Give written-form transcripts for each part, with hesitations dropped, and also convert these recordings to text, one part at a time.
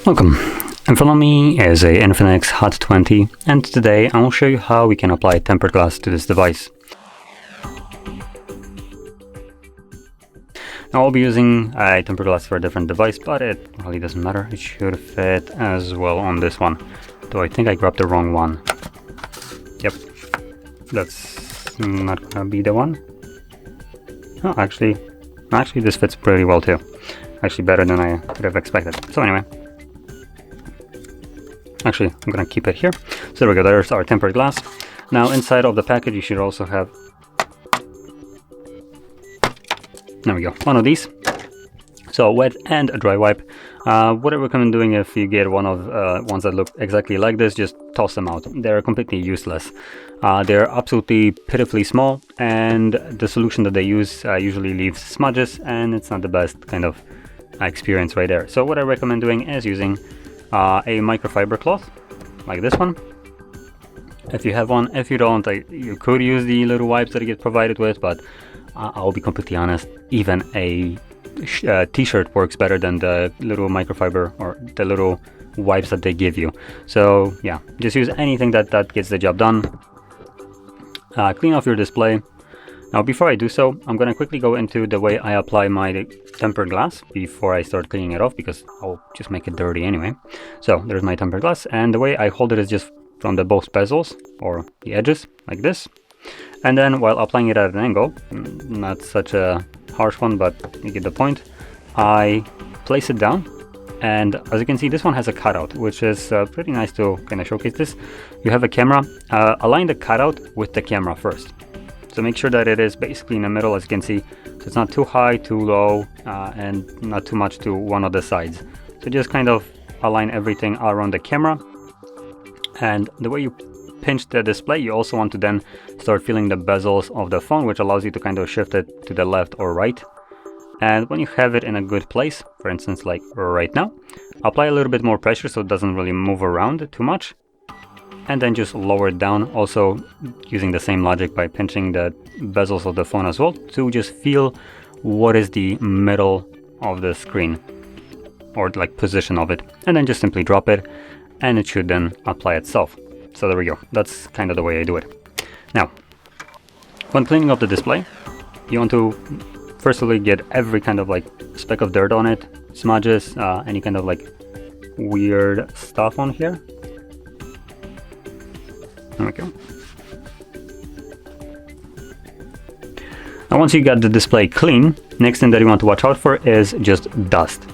Welcome. In front of me is a INFINIX Hot 20, and today I will show you how we can apply tempered glass to this device. Now I'll be using a tempered glass for a different device, but it really doesn't matter. It should fit as well on this one. Though I think I grabbed the wrong one. Yep, that's not gonna be the one. Oh, actually this fits pretty well too. Actually better than I could have expected. So anyway. Actually, I'm gonna keep it here. So there we go, there's our tempered glass. Now inside of the package you should also have, there we go, one of these. So wet and a dry wipe. What I recommend doing if you get one of ones that look exactly like this, just toss them out. They're completely useless. They're absolutely pitifully small, and the solution that they use usually leaves smudges, and it's not the best kind of experience right there. So what I recommend doing is using a microfiber cloth like this one, if you have one. If you don't, you could use the little wipes that you get provided with, but I'll be completely honest, even a t-shirt works better than the little microfiber or the little wipes that they give you. So yeah, just use anything that gets the job done. Clean off your display. Now before I do so, I'm gonna quickly go into the way I apply my tempered glass before I start cleaning it off, because I'll just make it dirty anyway. So there's my tempered glass, and the way I hold it is just from the both bezels or the edges like this. And then while applying it at an angle, not such a harsh one, but you get the point, I place it down. And as you can see, this one has a cutout, which is pretty nice to kind of showcase this. You have a camera, align the cutout with the camera first. So make sure that it is basically in the middle, as you can see. So it's not too high, too low, and not too much to one of the sides. So just kind of align everything around the camera. And the way you pinch the display, you also want to then start feeling the bezels of the phone, which allows you to kind of shift it to the left or right. And when you have it in a good place, for instance like right now, apply a little bit more pressure so it doesn't really move around too much. And then just lower it down, also using the same logic by pinching the bezels of the phone as well, to just feel what is the middle of the screen, or like position of it. And then just simply drop it, and it should then apply itself. So there we go, that's kind of the way I do it. Now, when cleaning up the display, you want to firstly get every kind of like speck of dirt on it, smudges, any kind of like weird stuff on here. There we go. Now once you got the display clean, next thing that you want to watch out for is just dust.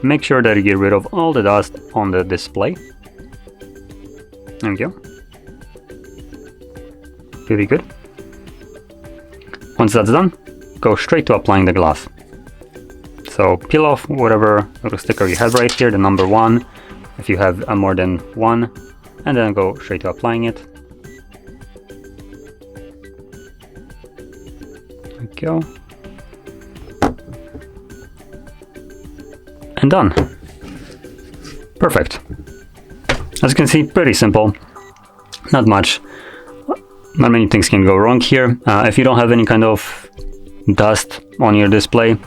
Make sure that you get rid of all the dust on the display. There we go. Really good. Once that's done, go straight to applying the glass. So peel off whatever little sticker you have right here, the number 1, if you have more than one, and then go straight to applying it. There we go. And done. Perfect. As you can see, pretty simple. Not much. Not many things can go wrong here. If you don't have any kind of dust on your display,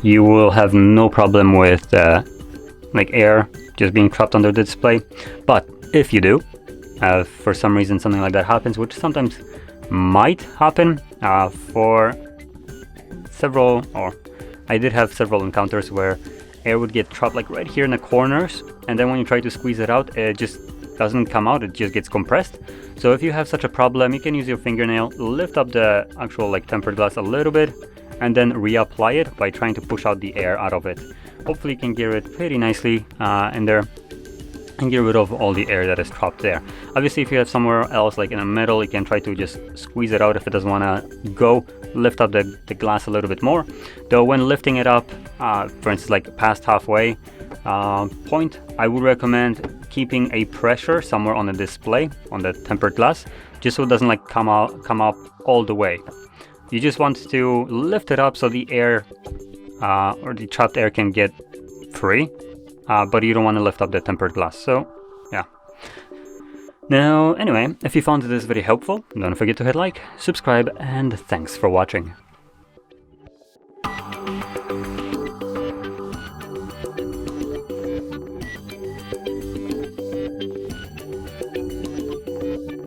you will have no problem with like air just being trapped under the display. But if you do, for some reason something like that happens, which sometimes might happen, for several, or I did have several encounters where air would get trapped like right here in the corners, and then when you try to squeeze it out, it just doesn't come out, it just gets compressed. So if you have such a problem, you can use your fingernail, lift up the actual like tempered glass a little bit, and then reapply it by trying to push out the air out of it. Hopefully you can get it pretty nicely in there, and get rid of all the air that is trapped there. Obviously if you have somewhere else like in the middle, you can try to just squeeze it out if it doesn't want to go. Lift up the glass a little bit more, though when lifting it up, for instance like past halfway point, I would recommend keeping a pressure somewhere on the display on the tempered glass, just so it doesn't like come up all the way. You just want to lift it up so the air or the trapped air can get free, but you don't want to lift up the tempered glass. So yeah. Now anyway, if you found this video helpful, don't forget to hit like, subscribe, and thanks for watching.